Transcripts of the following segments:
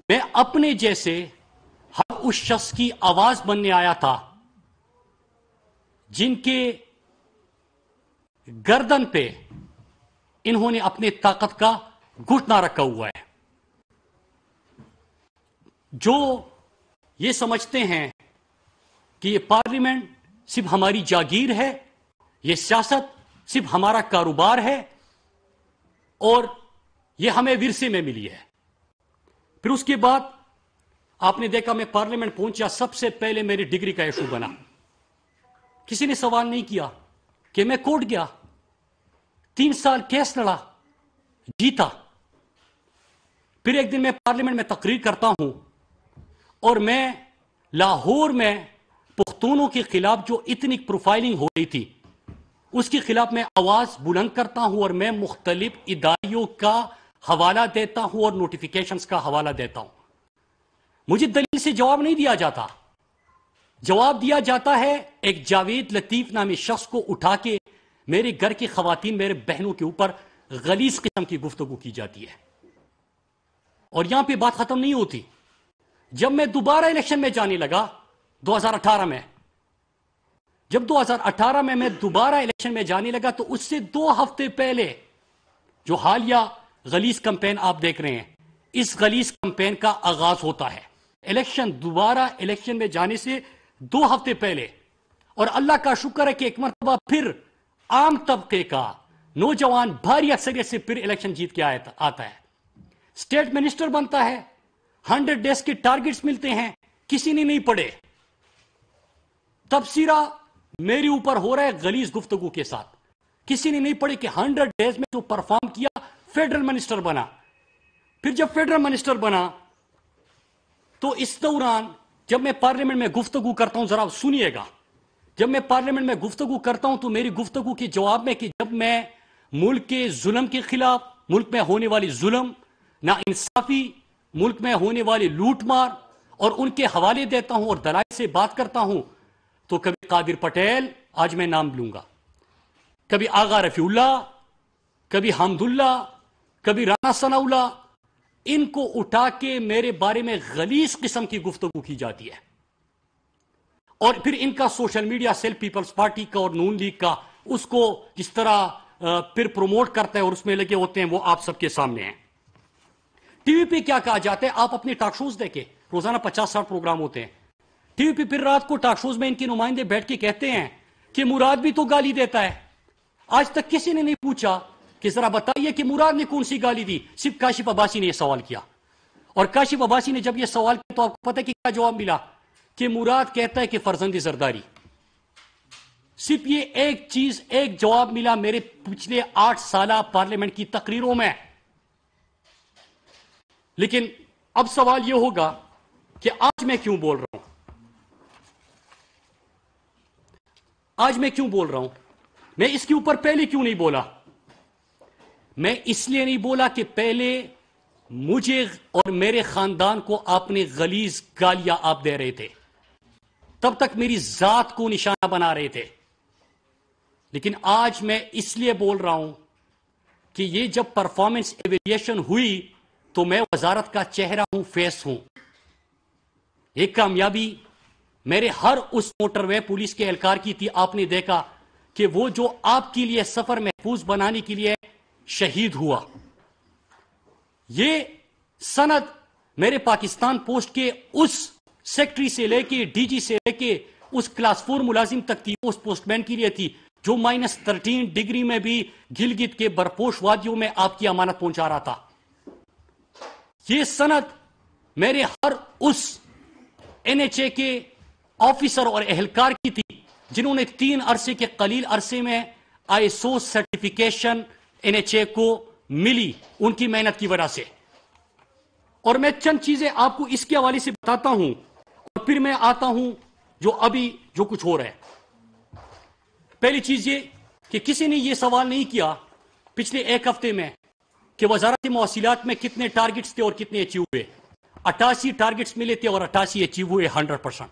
میں اپنے جیسے ہر اس شخص کی آواز بننے آیا تھا جن کے گردن پہ انہوں نے اپنے طاقت کا گھٹنا رکھا ہوا ہے. جو یہ سمجھتے ہیں کہ یہ پارلیمنٹ صرف ہماری جاگیر ہے، یہ سیاست صرف ہمارا کاروبار ہے اور یہ ہمیں ورثے میں ملی ہے. پھر اس کے بعد آپ نے دیکھا میں پارلیمنٹ پہنچا، سب سے پہلے میری ڈگری کا ایشو بنا. کسی نے سوال نہیں کیا کہ میں کورٹ گیا، 3 سال کیس لڑا، جیتا. پھر ایک دن میں پارلیمنٹ میں تقریر کرتا ہوں اور میں لاہور میں پختونوں کے خلاف جو اتنی پروفائلنگ ہو رہی تھی اس کے خلاف میں آواز بلند کرتا ہوں اور میں مختلف اداریوں کا حوالہ دیتا ہوں اور نوٹیفیکیشنز کا حوالہ دیتا ہوں. مجھے دلیل سے جواب نہیں دیا جاتا. جواب دیا جاتا ہے ایک جاوید لطیف نامی شخص کو اٹھا کے میرے گھر کی خواتین، میرے بہنوں کے اوپر غلیظ قسم کی گفتگو کی جاتی ہے. اور یہاں پہ بات ختم نہیں ہوتی. جب میں دوبارہ الیکشن میں جانے لگا 2018 میں، جب 2018 میں دوبارہ الیکشن میں جانے لگا تو اس سے 2 ہفتے پہلے جو حالیہ غلیظ کمپین آپ دیکھ رہے ہیں، اس غلیظ کمپین کا آغاز ہوتا ہے دوبارہ الیکشن میں جانے سے 2 ہفتے پہلے. اور اللہ کا شکر ہے کہ ایک مرتبہ پھر عام طبقے کا نوجوان بھاری اکثریت سے پھر الیکشن جیت کے آتا ہے، اسٹیٹ منسٹر بنتا ہے، 100 ڈیز کے ٹارگٹس ملتے ہیں، کسی نے نہیں پڑھے. تبصرہ میرے اوپر ہو رہا ہے غلیظ گفتگو کے ساتھ. کسی نے نہیں پڑھے کہ 100 ڈیز میں جو پرفارم کیا فیڈرل منسٹر بنا. پھر جب فیڈرل منسٹر بنا تو اس دوران جب میں پارلیمنٹ میں گفتگو کرتا ہوں، ذرا سنیے گا، جب میں پارلیمنٹ میں گفتگو کرتا ہوں تو میری گفتگو کے جواب میں کہ جب میں ملک کے ظلم کے خلاف، ملک میں ہونے والی ظلم، ناانصافی، ملک میں ہونے والی لوٹ مار اور ان کے حوالے دیتا ہوں اور دلائل سے بات کرتا ہوں تو کبھی قادر پٹیل، آج میں نام لوں گا، کبھی آغا رفیع اللہ، کبھی حمد اللہ، کبھی رانا ثناء اللہ، ان کو اٹھا کے میرے بارے میں غلیظ قسم کی گفتگو کی جاتی ہے. اور پھر ان کا social media cell Peoples Party کا اور نون لیگ کا اس کو جس طرح پھر پروموٹ کرتا ہے اور اس میں لگے ہوتے ہیں وہ آپ سب کے سامنے ہیں. ٹی وی پہ کیا کہا جاتا ہے، آپ اپنے ٹاک شوز دیکھیں، روزانہ 50-60 پروگرام ہوتے ہیں. ٹی وی پہ پھر رات کو ٹاک شوز میں ان کے نمائندے بیٹھ کے کہتے ہیں کہ مراد بھی تو گالی دیتا ہے. آج تک کسی نے نہیں پوچھا کہ ذرا بتائیے کہ مراد نے کون سی گالی دی. صرف کاشف عباسی نے یہ سوال کیا، اور کاشف عباسی نے جب یہ سوال کیا تو آپ کو پتہ ہے کہ کیا جواب ملا، کہ مراد کہتا ہے کہ فرزند زرداری. صرف یہ ایک چیز، ایک جواب ملا میرے پچھلے 8 سالہ پارلیمنٹ کی تقریروں میں. لیکن اب سوال یہ ہوگا کہ آج میں کیوں بول رہا ہوں، آج میں کیوں بول رہا ہوں، میں اس کے اوپر پہلے کیوں نہیں بولا. میں اس لیے نہیں بولا کہ پہلے مجھے اور میرے خاندان کو آپ نے غلیظ گالیاں آپ دے رہے تھے، تب تک میری ذات کو نشانہ بنا رہے تھے. لیکن آج میں اس لیے بول رہا ہوں کہ یہ جب پرفارمنس ایویلیشن ہوئی تو میں وزارت کا چہرہ ہوں، فیس ہوں. ایک کامیابی میرے ہر اس موٹر وے پولیس کے اہلکار کی تھی. آپ نے دیکھا کہ وہ جو آپ کے لیے سفر محفوظ بنانے کے لیے شہید ہوا. یہ سند میرے پاکستان پوسٹ کے اس سیکٹری سے لے کے ڈی جی سے لے کے اس کلاس 4 ملازم تک تھی، اس پوسٹ مین کے لیے تھی جو -13 ڈگری میں بھی گلگت کے برپوش وادیوں میں آپ کی امانت پہنچا رہا تھا. یہ سند میرے ہر اس NHA کے آفیسر اور اہلکار کی تھی جنہوں نے 3 عرصے کے قلیل عرصے میں ISO سرٹیفیکیشن NHA کو ملی ان کی محنت کی وجہ سے. اور میں چند چیزیں آپ کو اس کے حوالے سے بتاتا ہوں اور پھر میں آتا ہوں جو کچھ ہو رہا ہے. پہلی چیز یہ کہ کسی نے یہ سوال نہیں کیا پچھلے 1 ہفتے میں کہ وزارت مواصلات میں کتنے ٹارگٹس تھے اور کتنے اچیو ہوئے. 88 ٹارگٹس ملے تھے اور 88 اچیو ہوئے 100%.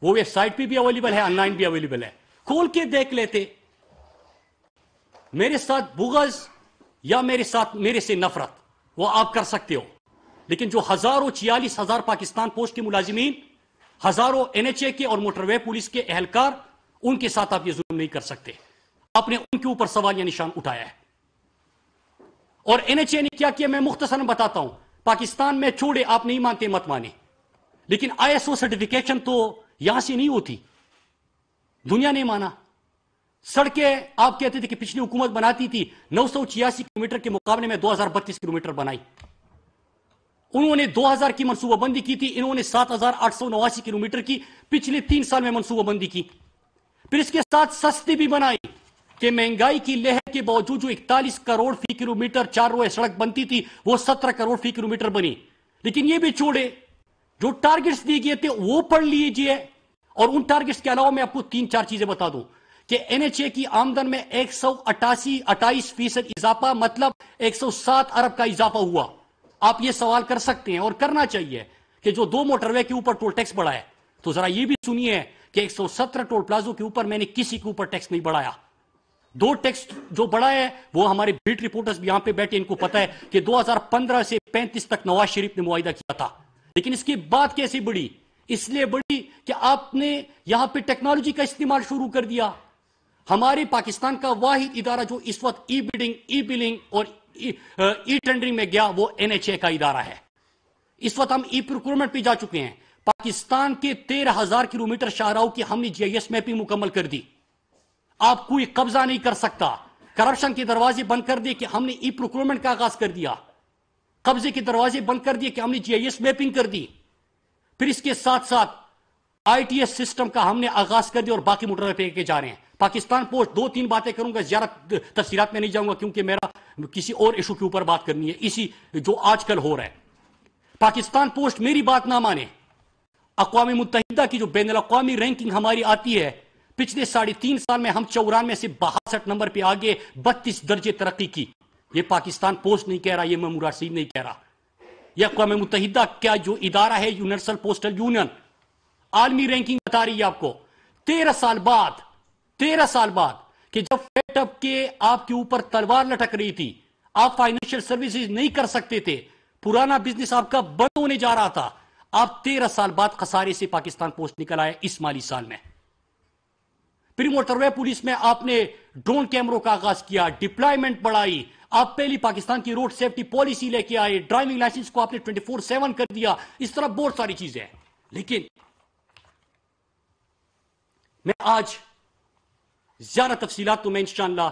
وہ ویب سائٹ پہ بھی اویلیبل ہے، آن لائن بھی اویلیبل ہے، کھول کے دیکھ لیتے. میرے ساتھ بغض یا میرے سے نفرت وہ آپ کر سکتے ہو، لیکن جو ہزاروں 46,000 پاکستان پوسٹ کے ملازمین، ہزاروں NHA کے اور موٹر وے پولیس کے اہلکار، ان کے ساتھ آپ یہ ظلم نہیں کر سکتے. آپ نے ان کے اوپر سوال یا نشان اٹھایا ہے. اور NHA نے کیا کیا میں مختصراً بتاتا ہوں. پاکستان میں چھوڑے، آپ نہیں مانتے مت مانے، لیکن ISO سرٹیفیکیشن تو یہاں سے نہیں ہوتی. دنیا نے مانا. سڑکیں آپ کہتے تھے کہ پچھلی حکومت بناتی تھی 986 کلومیٹر کے مقابلے میں 2032 کلومیٹر بنائی. انہوں نے 2000 کی منصوبہ بندی کی تھی، انہوں نے 7889 کلومیٹر کی پچھلے 3 سال میں منصوبہ بندی کی. پھر اس کے ساتھ سستی بھی بنائی کہ مہنگائی کی لہر کے باوجود جو 41 کروڑ فی کلومیٹر 4 روئے سڑک بنتی تھی وہ 17 کروڑ فی کلومیٹر بنی. لیکن یہ بھی چھوڑے، جو ٹارگٹس دیے گئے تھے وہ پڑھ لیجئے. اور ان ٹارگٹس کے علاوہ میں آپ کو 3-4 چیزیں بتا دوں کہ NHA کی آمدن میں 128% اضافہ، مطلب 107 ارب کا اضافہ ہوا. آپ یہ سوال کر سکتے ہیں اور کرنا چاہیے کہ جو 2 موٹر وے کے اوپر ٹول ٹیکس بڑھائے، تو ذرا یہ بھی سنیے کہ 117 ٹول پلازوں کے اوپر میں نے کسی کے اوپر ٹیکس نہیں بڑھایا. 2 ٹیکس جو بڑھا ہے وہ ہمارے بیٹ رپورٹرز بھی یہاں پہ بیٹھے، ان کو پتا ہے کہ 2015 سے 35 تک نواز شریف نے معاہدہ کیا تھا. لیکن اس کی بات کیسے بڑھی؟ اس لیے بڑھی کہ آپ نے یہاں پہ ٹیکنالوجی کا استعمال شروع کر دیا. ہمارے پاکستان کا واحد ادارہ جو اس وقت ای بڈنگ، ای بلنگ اور ای ٹینڈرنگ میں گیا وہ NHA کا ادارہ ہے. اس وقت ہم ای پروکیورمنٹ پہ جا چکے ہیں. پاکستان کے 13,000 کلومیٹر شاہراہوں کی ہم نے GIS میپنگ مکمل کر دی. آپ کوئی قبضہ نہیں کر سکتا. کرپشن کے دروازے بند کر دیے کہ ہم نے ای پروکیورمنٹ کا آغاز کر دیا. قبضے کے دروازے بند کر دیے کہ ہم نے GIS میپنگ کر دی. پھر اس کے ساتھ ساتھ ITS سسٹم کا ہم نے آغاز کر دیا اور باقی موٹر پہ کے جا رہے ہیں. پاکستان پوسٹ 2-3 باتیں کروں گا، زیادہ تفصیلات میں نہیں جاؤں گا کیونکہ میرا کسی اور ایشو کے اوپر بات کرنی ہے، اسی جو آج کل ہو رہا ہے. پاکستان پوسٹ میری بات نہ مانے. اقوام متحدہ کی جو بین الاقوامی رینکنگ ہماری آتی ہے، پچھلے 3.5 سال میں ہم 94 میں سے 62 نمبر پہ آگے 32 درجے ترقی کی. یہ پاکستان پوسٹ نہیں کہہ رہا، یہ محمود راشد نہیں کہہ رہا. یہ اقوام متحدہ کا جو ادارہ ہے یونیورسل پوسٹل یونین، عالمی رینکنگ بتا رہی ہے آپ کو. 13 سال بعد کہ جب فیٹ اپ کے آپ کے اوپر تلوار لٹک رہی تھی، آپ فائنینشیل سروسز نہیں کر سکتے تھے، پرانا بزنس آپ کا بند ہونے جا رہا تھا، آپ 13 سال بعد خسارے سے پاکستان پوسٹ نکل آئے اس مالی سال میں. پھر موٹر وے پولیس میں آپ نے ڈرون کیمروں کا آغاز کیا، ڈپلائمنٹ بڑھائی، آپ پہلی پاکستان کی روڈ سیفٹی پالیسی لے کے آئے، ڈرائیونگ لائسنس کو آپ نے 24/7 کر دیا. اس طرح بہت ساری چیزیں ہیں. لیکن میں آج زیادہ تفصیلات تو میں انشاءاللہ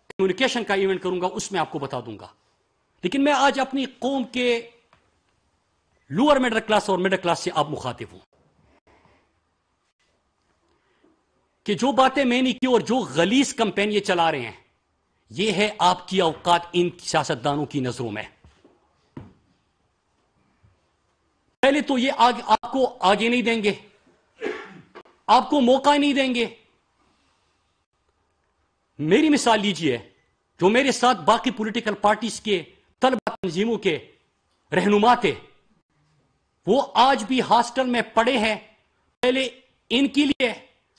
کمیونیکیشن کا ایونٹ کروں گا، اس میں آپ کو بتا دوں گا. لیکن میں آج اپنی قوم کے لوور میڈل کلاس اور میڈل کلاس سے آپ مخاطب ہوں کہ جو باتیں میں نے کی اور جو غلیظ کمپین یہ چلا رہے ہیں، یہ ہے آپ کی اوقات ان سیاستدانوں کی نظروں میں. پہلے تو یہ آپ کو آگے نہیں دیں گے، آپ کو موقع نہیں دیں گے. میری مثال لیجئے، جو میرے ساتھ باقی پولیٹیکل پارٹیز کے طلبہ تنظیموں کے رہنما تھے، وہ آج بھی ہاسٹل میں پڑے ہیں. پہلے ان کے لیے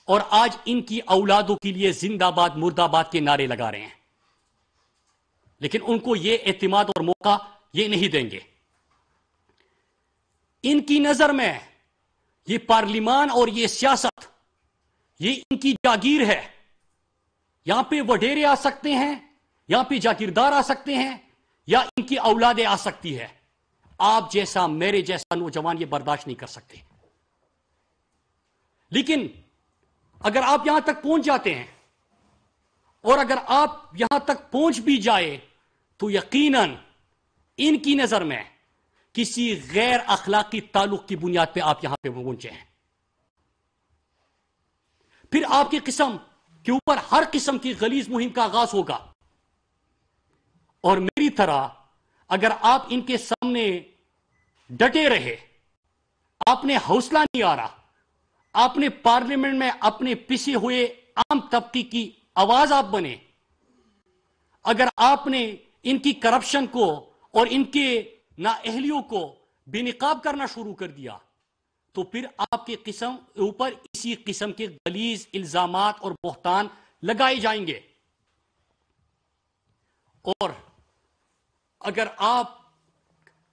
اور آج ان کی اولادوں کے لیے زندہ آباد مرد آباد کے نعرے لگا رہے ہیں. لیکن ان کو یہ اعتماد اور موقع یہ نہیں دیں گے. ان کی نظر میں یہ پارلیمان اور یہ سیاست یہ ان کی جاگیر ہے. یہاں پہ وڈیرے آ سکتے ہیں، یہاں پہ جاگیردار آ سکتے ہیں، یا ان کی اولادیں آ سکتی ہے. آپ جیسا میرے جیسا نوجوان یہ برداشت نہیں کر سکتے. لیکن اگر آپ یہاں تک پہنچ جاتے ہیں، اور اگر آپ یہاں تک پہنچ بھی جائے، تو یقیناً ان کی نظر میں کسی غیر اخلاقی تعلق کی بنیاد پہ آپ یہاں پہ پہنچے ہیں. پھر آپ کی قسم کے اوپر ہر قسم کی غلیظ مہم کا آغاز ہوگا. اور میری طرح اگر آپ ان کے سامنے ڈٹے رہے، آپ نے حوصلہ نہیں آ رہا، آپ نے پارلیمنٹ میں اپنے پسے ہوئے عام طبقے کی آواز آپ بنے، اگر آپ نے ان کی کرپشن کو اور ان کے نااہلیوں کو بے نقاب کرنا شروع کر دیا، تو پھر آپ کے قسم اوپر اسی قسم کے غلیظ الزامات اور بہتان لگائے جائیں گے. اور اگر آپ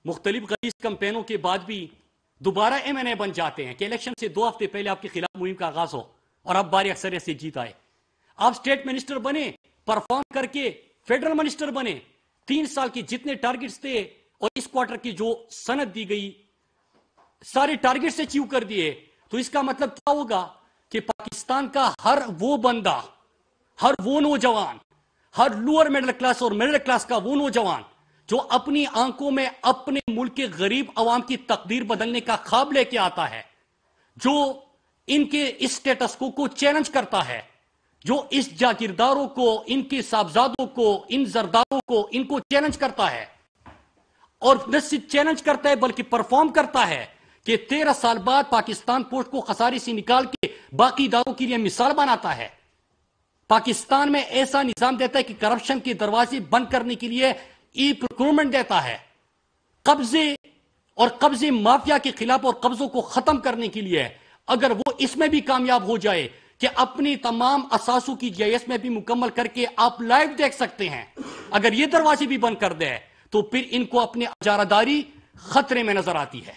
مختلف غلیظ کمپینوں کے بعد بھی دوبارہ MNA بن جاتے ہیں کہ الیکشن سے 2 ہفتے پہلے آپ کے خلاف مہم کا آغاز ہو اور آپ بھاری اکثریت سے جیت آئے. آپ اسٹیٹ منسٹر بنے, پرفارم کر کے فیڈرل منسٹر بنے, 3 سال کے جتنے ٹارگٹس تھے اور اس کوارٹر کی جو سند دی گئی سارے ٹارگٹس اچیو کر دیے. تو اس کا مطلب کیا ہوگا کہ پاکستان کا ہر وہ بندہ, ہر وہ نوجوان, ہر لوور مڈل کلاس اور مڈل کلاس کا وہ نوجوان جو اپنی آنکھوں میں اپنے ملک کے غریب عوام کی تقدیر بدلنے کا خواب لے کے آتا ہے, جو ان کے اس سٹیٹس کو چیلنج کرتا ہے, جو اس جاگیرداروں کو, ان کے صاحبزادوں کو, ان زرداروں کو, ان کو چیلنج کرتا ہے, اور نہ صرف چیلنج کرتا ہے بلکہ پرفارم کرتا ہے کہ 13 سال بعد پاکستان پوسٹ کو خسارے سے نکال کے باقی اداروں کے لیے مثال بناتا ہے. پاکستان میں ایسا نظام دیتا ہے کہ کرپشن کے دروازے بند کرنے کے لیے ای پروکیورمنٹ دیتا ہے, قبضے مافیا کے خلاف اور قبضوں کو ختم کرنے کے لیے. اگر وہ اس میں بھی کامیاب ہو جائے کہ اپنی تمام اثاثوں کی GIS میں بھی مکمل کر کے آپ لائیو دیکھ سکتے ہیں, اگر یہ دروازے بھی بند کر دے تو پھر ان کو اپنی اجارہ داری خطرے میں نظر آتی ہے,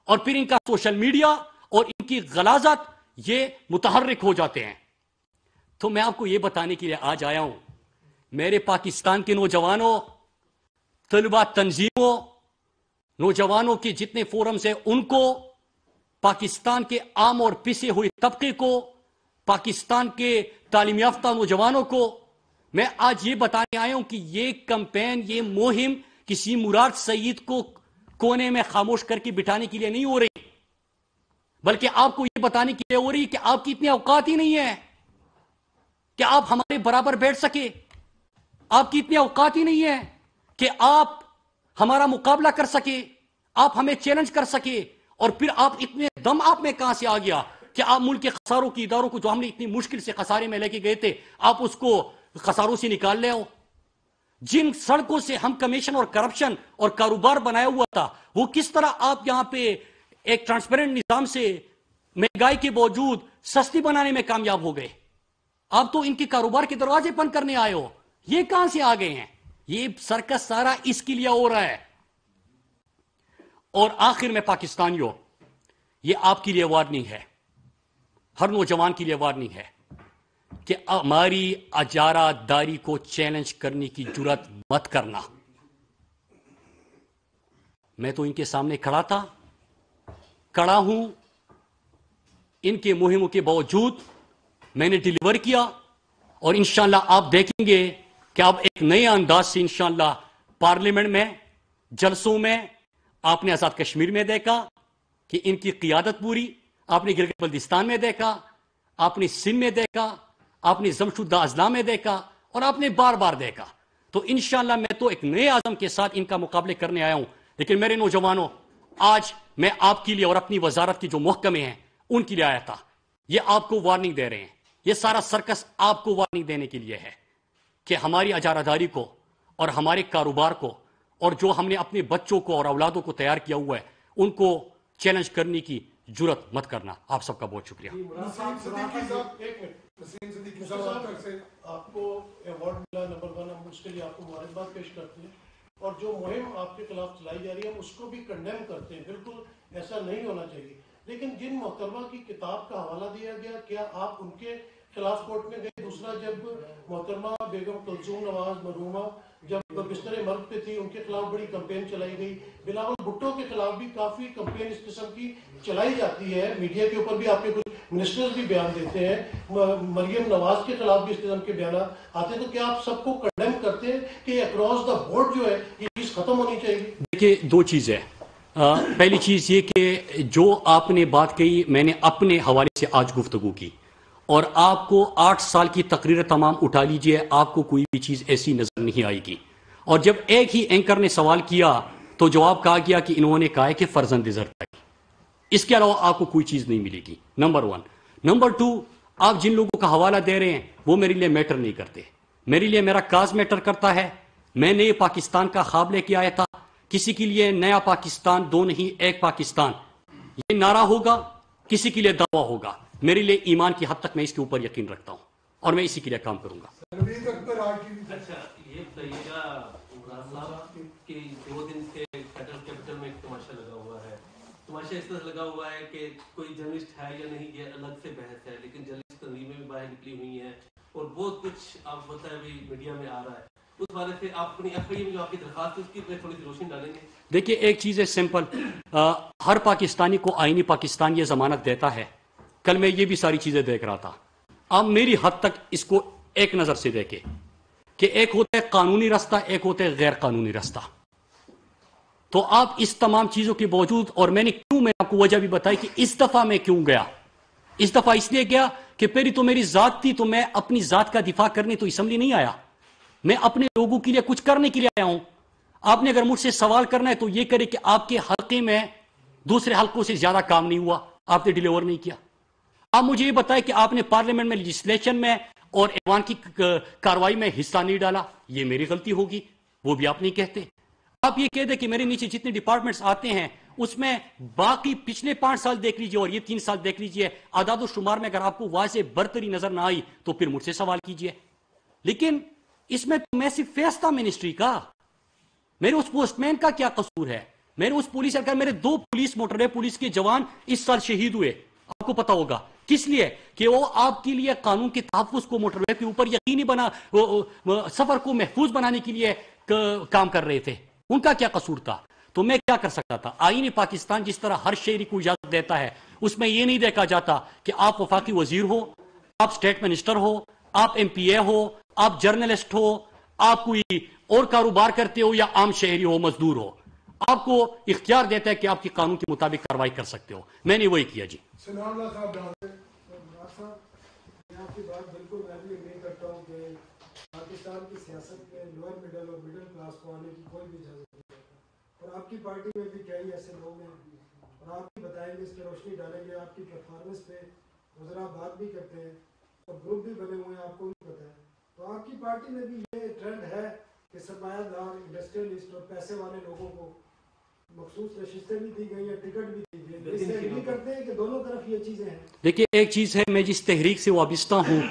اور پھر ان کا سوشل میڈیا اور ان کی غلاظت یہ متحرک ہو جاتے ہیں. تو میں آپ کو یہ بتانے کے لیے آج آیا ہوں, میرے پاکستان کے نوجوانوں, طلبہ تنظیموں, نوجوانوں کے جتنے فورمز ہیں ان کو, پاکستان کے عام اور پسے ہوئے طبقے کو, پاکستان کے تعلیم یافتہ نوجوانوں کو میں آج یہ بتانے آیا ہوں کہ یہ کمپین, یہ مہم کسی مراد سعید کو کونے میں خاموش کر کے بٹھانے کے لیے نہیں ہو رہی, بلکہ آپ کو یہ بتانے کے لیے ہو رہی کہ آپ کی اتنی اوقات ہی نہیں ہے کہ آپ ہمارے برابر بیٹھ سکے, آپ کی اتنی اوقات ہی نہیں ہے کہ آپ ہمارا مقابلہ کر سکے, آپ ہمیں چیلنج کر سکے, اور پھر آپ اتنے دم آپ میں کہاں سے آ گیا کہ آپ ملک کے خساروں کی اداروں کو جو ہم نے اتنی مشکل سے خسارے میں لے کے گئے تھے آپ اس کو خساروں سے نکال لے ہو. جن سڑکوں سے ہم کمیشن اور کرپشن اور کاروبار بنایا ہوا تھا وہ کس طرح آپ یہاں پہ ایک ٹرانسپیرنٹ نظام سے مہنگائی کے باوجود سستی بنانے میں کامیاب ہو گئے. آپ تو ان کے کاروبار کے دروازے بند کرنے آئے ہو, یہ کہاں سے آ گئے ہیں؟ یہ سرکس سارا اس کے لیے ہو رہا ہے. اور آخر میں پاکستانیوں, یہ آپ کے لیے وارننگ ہے, ہر نوجوان کے لیے وارننگ ہے کہ ہماری اجارہ داری کو چیلنج کرنے کی جرات مت کرنا. میں تو ان کے سامنے کھڑا ہوں, ان کے مہموں کے باوجود میں نے ڈیلیور کیا, اور انشاءاللہ آپ دیکھیں گے کہ اب ایک نئے انداز سے انشاءاللہ پارلیمنٹ میں, جلسوں میں, آپ نے آزاد کشمیر میں دیکھا کہ ان کی قیادت پوری, آپ نے گلگت بلتستان میں دیکھا, آپ نے سندھ میں دیکھا, آپ نے ضمشدہ اضلاع میں دیکھا, اور آپ نے بار بار دیکھا. تو انشاءاللہ میں تو ایک نئے عزم کے ساتھ ان کا مقابلے کرنے آیا ہوں. لیکن میرے نوجوانوں, آج میں آپ کے لیے اور اپنی وزارت کے جو محکمے ہیں ان کے لیے آیا تھا. یہ آپ کو وارننگ دے رہے ہیں, یہ سارا سرکس آپ کو وارننگ دینے کے لیے ہے کہ ہماری اجارہ داری کو اور ہمارے کاروبار کو اور جو ہم نے اپنے بچوں کو اور اولادوں کو تیار کیا ہوا ہے ان کو چیلنج کرنے کی جرات مت کرنا. آپ سب کا بہت شکریہ. آپ کو ایوارڈ ملا نمبر 1, ہم اس کے لیے آپ کو مبارکباد پیش کرتے ہیں, اور جو مہم آپ کے خلاف چلائی جا رہی ہے اس کو بھی کنڈیم کرتے ہیں. بالکل ایسا نہیں ہونا چاہیے. لیکن جن محترمہ کی کتاب کا حوالہ دیا گیا, کیا آپ ان کے خلاف کورٹ میں گئے؟ دوسرا, جب محترمہ بیگم کلثوم نواز مرحومہ جب بستر مرگ پہ تھی ان کے خلاف بڑی کمپین چلائی گئی. بلاول بھٹو کے خلاف بھی کافی کمپین اس قسم کی چلائی جاتی ہے, میڈیا کے اوپر بھی آپ کے کچھ منسٹرز بھی بیان دیتے ہیں, مریم نواز کے خلاف بھی اس قسم کے بیانات آتے ہیں. تو کیا آپ سب کو کنڈیم کرتے ہیں کہ اکراس دا بورڈ جو ہے یہ چیز ختم ہونی چاہیے؟ دیکھیے, 2 چیزیں. پہلی چیز یہ کہ جو آپ نے بات کہی میں نے اپنے حوالے سے آج گفتگو کی, اور آپ کو 8 سال کی تقریر تمام اٹھا لیجئے, آپ کو کوئی بھی چیز ایسی نظر نہیں آئے گی. اور جب ایک ہی اینکر نے سوال کیا تو جواب کہا گیا کہ انہوں نے کہا ہے کہ فرزند زرتائی, اس کے علاوہ آپ کو کوئی چیز نہیں ملے گی. نمبر 1. نمبر 2, آپ جن لوگوں کا حوالہ دے رہے ہیں وہ میرے لیے میٹر نہیں کرتے. میرے لیے میرا کاز میٹر کرتا ہے. میں نئے پاکستان کا خواب لے کے آیا تھا. کسی کے لیے نیا پاکستان 2 نہیں 1 پاکستان یہ نعرہ ہوگا, کسی کے لیے دعویٰ ہوگا. میرے لیے ایمان کی حد تک میں اس کے اوپر یقین رکھتا ہوں اور میں اسی کے لیے کام کروں گا. اچھا, یہ بتائیے گا کہ 2 دن سے فیڈرل تماشا اس طرح لگا ہوا ہے کہ کوئی جرنلسٹ ہے یا نہیں یہ الگ سے بحث ہے، لیکن جرنلسٹ تنظیمیں بھی باہر نکلی ہوئی ہیں اور بہت کچھ آپ پتہ ہے بھی میڈیا میں آ رہا ہے. اس بارے سے آپ اپنی ایف آئی اے میں جو آپ کی درخواست ہے اس کی تھوڑی سی روشنی ڈالیں گے؟ دیکھیے ایک چیز ہے سمپل، ہر پاکستانی کو آئینی پاکستان یہ ضمانت دیتا ہے. کل میں یہ بھی ساری چیزیں دیکھ رہا تھا. آپ میری حد تک اس کو ایک نظر سے دیکھیں کہ ایک ہوتا ہے قانونی رستہ، ایک ہوتا ہے غیر قانونی رستہ. تو آپ اس تمام چیزوں کے باوجود، اور میں نے آپ کو وجہ بھی بتائی کہ اس دفعہ میں کیوں گیا. اس دفعہ اس لیے گیا کہ پہلی تو میری ذات تھی، تو میں اپنی ذات کا دفاع کرنے تو اسمبلی نہیں آیا، میں اپنے لوگوں کے لیے کچھ کرنے کے لیے آیا ہوں. آپ نے اگر مجھ سے سوال کرنا ہے تو یہ کرے کہ آپ کے حلقے میں دوسرے حلقوں سے زیادہ کام نہیں ہوا، آپ نے ڈیلیور نہیں کیا. آپ مجھے یہ بتائیں کہ آپ نے پارلیمنٹ میں لیجسلیشن میں اور ایوان کی کاروائی میں حصہ نہیں ڈالا، یہ میری غلطی ہوگی، وہ بھی آپ نہیں کہتے. آپ یہ کہہ دیں کہ میرے نیچے جتنے ڈپارٹمنٹس آتے ہیں اس میں باقی پچھلے 5 سال دیکھ لیجئے اور یہ 3 سال دیکھ لیجئے، اعداد و شمار میں اگر آپ کو واضح برتری نظر نہ آئی تو پھر مجھ سے سوال کیجئے. لیکن اس میں تو میں صرف فیصلہ منسٹری کا، میرے اس پوسٹ مین کا کیا قصور ہے؟ میرے اس پولیس اگر میرے 2 پولیس موٹر پولیس کے جوان اس سال شہید ہوئے، آپ کو پتا ہوگا کس لیے؟ کہ وہ آپ کے لیے قانون کے تحفظ کو موٹر وے کے اوپر یقینی سفر کو محفوظ بنانے کے لیے کام کر رہے تھے. ان کا کیا قصور تھا؟ تو میں کیا کر سکتا تھا؟ آئین پاکستان جس طرح ہر شہری کو اجازت دیتا ہے، اس میں یہ نہیں دیکھا جاتا کہ آپ وفاقی وزیر ہو، آپ اسٹیٹ منسٹر ہو، آپ ایم پی اے ہو، آپ جرنلسٹ ہو، آپ کوئی اور کاروبار کرتے ہو یا عام شہری ہو، مزدور ہو، آپ کو اختیار دیتا ہے کہ آپ کی قانون کے مطابق کارروائی کر سکتے ہو. میں نے وہی کیا. جی سلام اللہ صاحب، میں آپ کی بات بالکل میں بھی نہیں کرتا ہوں کہ پاکستان کی سیاست میں لوئر مڈل اور مڈل کلاس کو آنے کی کوئی بھی اجازت نہیں دیتا. اور آپ کی پارٹی میں بھی کئی ایسے لوگ ہیں اور آپ بھی بتائیں گے، اس پہ روشنی ڈالیں گے. آپ کی پرفارمنس پہ وزراء بات بھی کرتے ہیں اور گروپ بھی بنے ہوئے ہیں، آپ کو بھی پتہ ہے. تو آپ کی پارٹی میں بھی یہ ٹرینڈ ہے کہ سرمایہ دار، انڈسٹریلسٹ اور پیسے والے لوگوں کو مخصوص نشستیں بھی دی گئی ہیں، ٹکٹ بھی دی گئی. اس سے بھی کرتے ہیں کہ دونوں طرف یہ چیزیں ہیں. دیکھیے ایک چیز ہے، میں جس تحریک سے وابستہ ہوں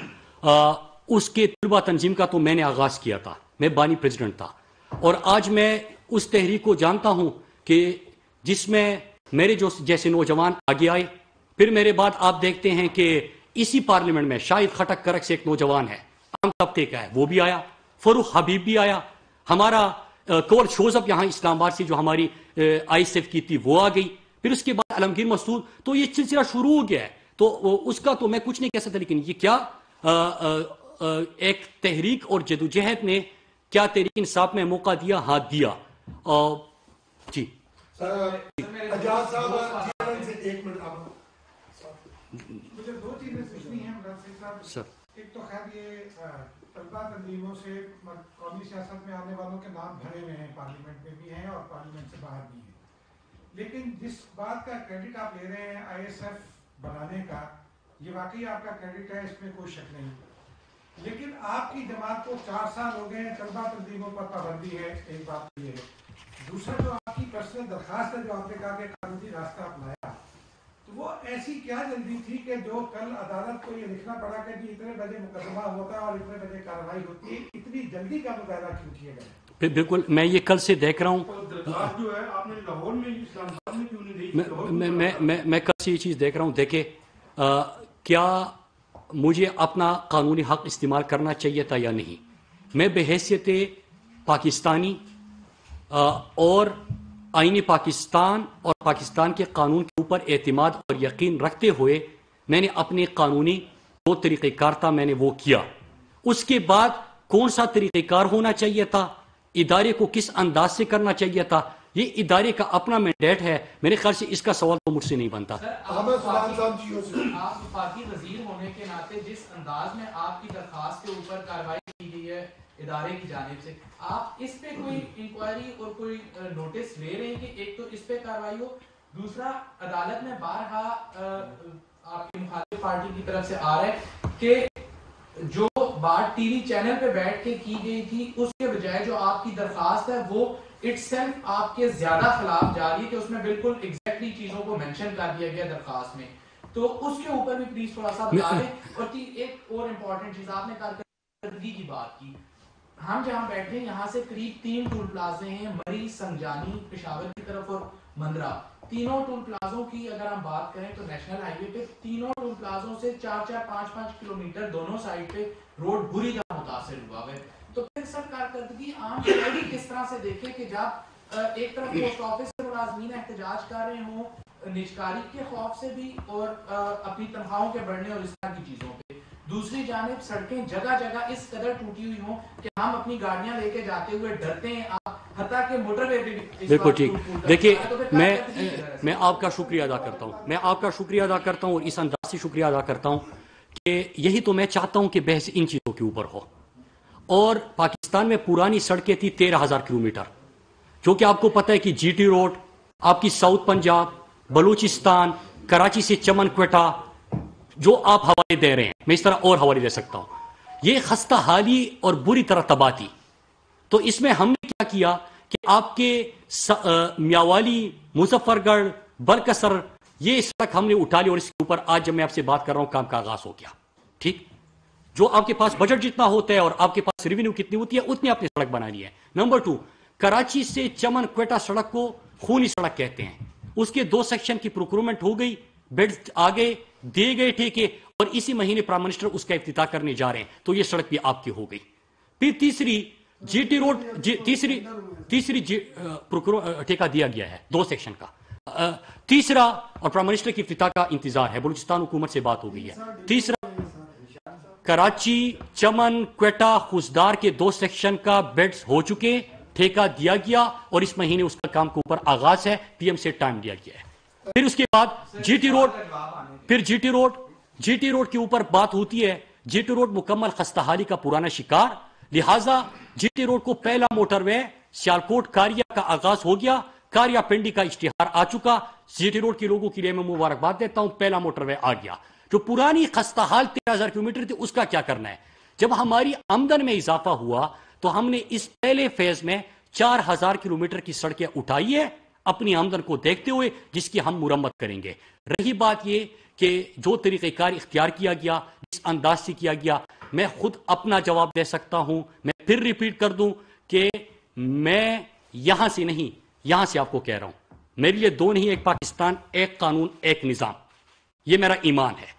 اس کے طلبہ تنظیم کا تو میں نے آغاز کیا تھا، میں بانی پریزیڈنٹ تھا، اور آج میں اس تحریک کو جانتا ہوں کہ جس میں میرے جیسے نوجوان آگے آئے. پھر میرے بعد آپ دیکھتے ہیں کہ اسی پارلیمنٹ میں شاہد خٹک کرک سے ایک نوجوان ہے، عام طبقے کا ہے، وہ بھی آیا. فروخ حبیب بھی آیا. ہمارا کور شوزب یہاں اسلام آباد سے جو ہماری آئی ایس ایف کی تھی وہ آ گئی. پھر اس کے بعد علمگیر مسعود. تو یہ سلسلہ شروع ہو گیا ہے. تو اس کا تو میں کچھ نہیں کہہ سکتا، لیکن یہ کیا ایک تحریک اور جدوجہد نے کیا تحریک انصاف میں موقع دیا؟ ہاتھ دیا. جی اجاز صاحب ایک منٹ، آپ مجھے 2 چیزیں پوچھنی ہیں مناسب صاحب. سر ایک تو خیر یہ طلبہ تنظیموں سے قومی سیاست میں آنے والوں کے نام بھرے ہوئے ہیں، پارلیمنٹ میں بھی ہیں اور پارلیمنٹ سے باہر بھی ہیں. لیکن جس بات کا کریڈٹ آپ لے رہے ہیں آئی ایس ایف بنانے کا، یہ واقعی آپ کا کریڈٹ ہے، اس میں کوئی شک نہیں. لیکن آپ کی جماعت کو 4 سال ہو گئے ہیں، طلبہ تنظیموں پر پابندی ہے. ایک بات یہ ہے. دوسرا جو آپ کی پرسنل درخواست ہے، جو آپ نے کہا کہ قانونی راستہ اپنایا، تو وہ ایسی کیا جلدی تھی کہ جو کل عدالت کو یہ لکھنا پڑا کہ جی اتنے بجے مقدمہ ہوتا ہے اور اتنے بجے کارروائی ہوتی ہے؟ اتنی جلدی کا مظاہرہ کیوں کیے گئے؟ بالکل، میں یہ کل سے دیکھ رہا ہوں. جو ہے آپ نے لاہور میں اسلام آباد میں کیوں نہیں دی؟ میں کل سے یہ چیز دیکھ رہا ہوں. دیکھیں کیا مجھے اپنا قانونی حق استعمال کرنا چاہیے تھا یا نہیں؟ میں بحیثیت پاکستانی اور آئین پاکستان اور پاکستان کے قانون کے اوپر اعتماد اور یقین رکھتے ہوئے میں نے اپنے قانونی جو طریقہ کار تھا میں نے وہ کیا. اس کے بعد کون سا طریقہ کار ہونا چاہیے تھا، ادارے کو کس انداز سے کرنا چاہیے تھا، یہ ادارے کا اپنا مینڈیٹ ہے. میرے خیال سے اس کا سوال تو مجھ سے نہیں بنتا. آپ وفاقی وزیر ہونے کے ناطے جس انداز میں آپ کی درخواست کے اوپر کارروائی کی گئی ہے ادارے کی جانب سے، آپ اس پہ کوئی انکوائری اور کوئی نوٹس لے رہے ہیں کہ ایک تو اس پہ کارروائی ہو؟ دوسرا، عدالت میں بارہا آپ کی مخالف پارٹی کی طرف سے آ رہا ہے کہ جو بات ٹی وی چینل پہ بیٹھ کے کی گئی تھی اس کے بجائے جو آپ کی درخواست ہے وہ اٹ سیلف آپ کے زیادہ خلاف جا رہی ہے، کہ اس میں بالکل ایگزیکٹلی چیزوں کو مینشن کر دیا گیا درخواست میں. تو اس کے اوپر بھی پلیز تھوڑا سا بتا دیں. اور ایک اور امپورٹنٹ چیز، آپ نے کارکردگی کی بات کی. ہم جہاں بیٹھے ہیں یہاں سے قریب 3 ٹول پلازے ہیں، مری، سنجانی پشاور کی طرف اور مندرہ، تینوں ٹول پلازوں کی اگر ہم بات کریں تو نیشنل ہائی وے پہ تینوں ٹول پلازوں سے 4-5 کلومیٹر دونوں سائڈ پہ روڈ بری طرح متاثر ہوا ہے. تو پھر سر کارکردگی عام شہری کس طرح سے دیکھے کہ جب ایک طرف پوسٹ آفس سے ملازمین احتجاج کر رہے ہوں نجکاری کے خوف سے بھی اور اپنی تنخواہوں کے بڑھنے اور اس طرح کی چیزوں پہ، دوسری جانب سڑکیں جگہ جگہ اس قدر ٹوٹی ہوئی ہوں کہ ہم اپنی گاڑیاں لے کے جاتے ہوئے ڈرتے ہیں، آپ حتیٰ کہ موٹر وے بھی بالکل ٹھیک. دیکھیے میں آپ کا شکریہ ادا کرتا ہوں، اور اس انداز سے شکریہ ادا کرتا ہوں کہ یہی تو میں چاہتا ہوں کہ بحث ان چیزوں کے اوپر ہو. اور پاکستان میں پرانی سڑکیں تھی 13,000 کلومیٹر، جو کہ آپ کو پتہ ہے کہ جی ٹی روڈ آپ کی ساؤتھ پنجاب، بلوچستان، کراچی سے چمن کوئٹہ جو آپ حوالے دے رہے ہیں، میں اس طرح اور حوالے دے سکتا ہوں، یہ خستہ حالی اور بری طرح تباہ تھی. تو اس میں ہم نے کیا کیا کہ آپ کے میاوالی، مظفر گڑھ، برکسر، یہ سڑک ہم نے اٹھا لی اور اس کے اوپر آج جب میں آپ سے بات کر رہا ہوں کام کا آغاز ہو گیا. ٹھیک، جو آپ کے پاس بجٹ جتنا ہوتا ہے اور آپ کے پاس ریونیو کتنی ہوتی ہے اتنی آپ نے سڑک بنانی ہے. نمبر 2، کراچی سے چمن کوئٹہ سڑک کو خونی سڑک کہتے ہیں، اس کے 2 سیکشن کی پروکیورمنٹ ہو گئی، بیڈ آگے دیے گئے ٹھیکے، اور اسی مہینے پرائم منسٹر اس کا افتتاح کرنے جا رہے ہیں. تو یہ سڑک بھی آپ کی ہو گئی. پھر تیسری جی ٹی روڈ، تیسری ٹھیکہ دیا گیا ہے 2 سیکشن کا. تیسرا، اور پرائم منسٹر کی افتتاح کا انتظار ہے، بلوچستان حکومت سے بات ہو گئی ہے. تیسرا، کراچی، چمن، کوئٹہ، خوزدار کے 2 سیکشن کا بیڈز ہو چکے، ٹھیکہ دیا گیا اور اس مہینے اس کا کام کے اوپر آغاز ہے، پی ایم سے ٹائم دیا گیا ہے. پھر اس کے بعد جی ٹی روڈ، پھر جی ٹی روڈ کے اوپر بات ہوتی ہے. جی ٹی روڈ مکمل خستہ حالی کا پرانا شکار، لہٰذا جی ٹی روڈ کو پہلا موٹر وے سیالکوٹ کاریا کا آغاز ہو گیا. کاریا پنڈی کا اشتہار آ چکا. جی ٹی روڈ کے لوگوں کے لیے میں مبارکباد دیتا ہوں، پہلا موٹر وے آ گیا. جو پرانی خستہ حال 13,000 کلومیٹر تھی اس کا کیا کرنا ہے؟ جب ہماری آمدن میں اضافہ ہوا تو ہم نے اس پہلے فیز میں 4,000 کلومیٹر کی سڑکیں اٹھائی ہے اپنی آمدن کو دیکھتے ہوئے، جس کی ہم مرمت کریں گے. رہی بات یہ کہ جو طریقہ کار اختیار کیا گیا، جس انداز سے کیا گیا، میں خود اپنا جواب دے سکتا ہوں. میں پھر ریپیٹ کر دوں کہ میں یہاں سے نہیں، یہاں سے آپ کو کہہ رہا ہوں، میرے لیے 2 نہیں، ایک پاکستان، ایک قانون، ایک نظام، یہ میرا ایمان ہے.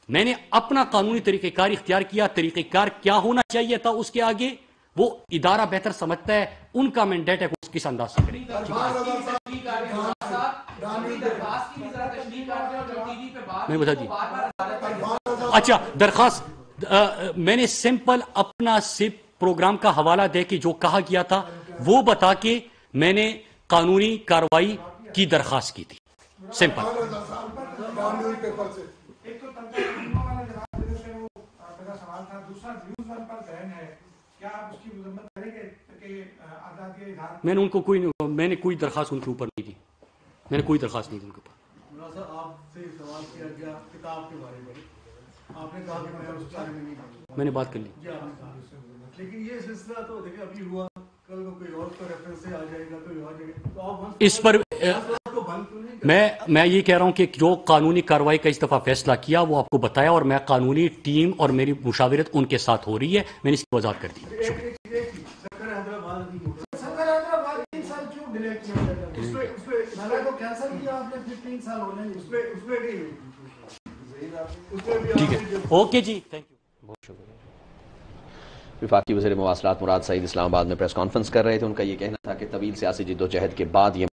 میں نے اپنا قانونی طریقہ کار اختیار کیا. طریقہ کار کیا ہونا چاہیے تھا اس کے آگے وہ ادارہ بہتر سمجھتا ہے، ان کا مینڈیٹ ہے کہ اس کس انداز سے کرے. میں بتا دی. اچھا، درخواست میں نے سمپل اپنا پروگرام کا حوالہ دے کے جو کہا گیا تھا وہ بتا کے میں نے قانونی کاروائی کی درخواست کی تھی. سمپل. میں نے ان کو میں نے کوئی درخواست ان کے اوپر نہیں دی. میں نے کوئی درخواست نہیں دی ان کے اوپر. آپ سے سوال کیا گیا کتاب کے بارے میں، آپ نے کہا کہ میں اس بارے میں نہیں کروں. میں نے بات کر لی. لیکن یہ سلسلہ تو دیکھیں ابھی ہوا، کل کو کوئی اور کا ریفرنس سے آ جائے گا، کوئی اور جائے گا، تو آپ اس پر میں یہ کہہ رہا ہوں کہ جو قانونی کارروائی کا اس دفعہ فیصلہ کیا وہ آپ کو بتایا، اور میں قانونی ٹیم اور میری مشاورت ان کے ساتھ ہو رہی ہے. میں نے اس کی وضاحت کر دی. ٹھیک ہے، اوکے جی، تھینک یو، بہت شکریہ. وفاقی وزیر مواصلات مراد سعید اسلام آباد میں پریس کانفرنس کر رہے تھے. ان کا یہ کہنا تھا کہ طویل سیاسی جدوجہد کے بعد یہ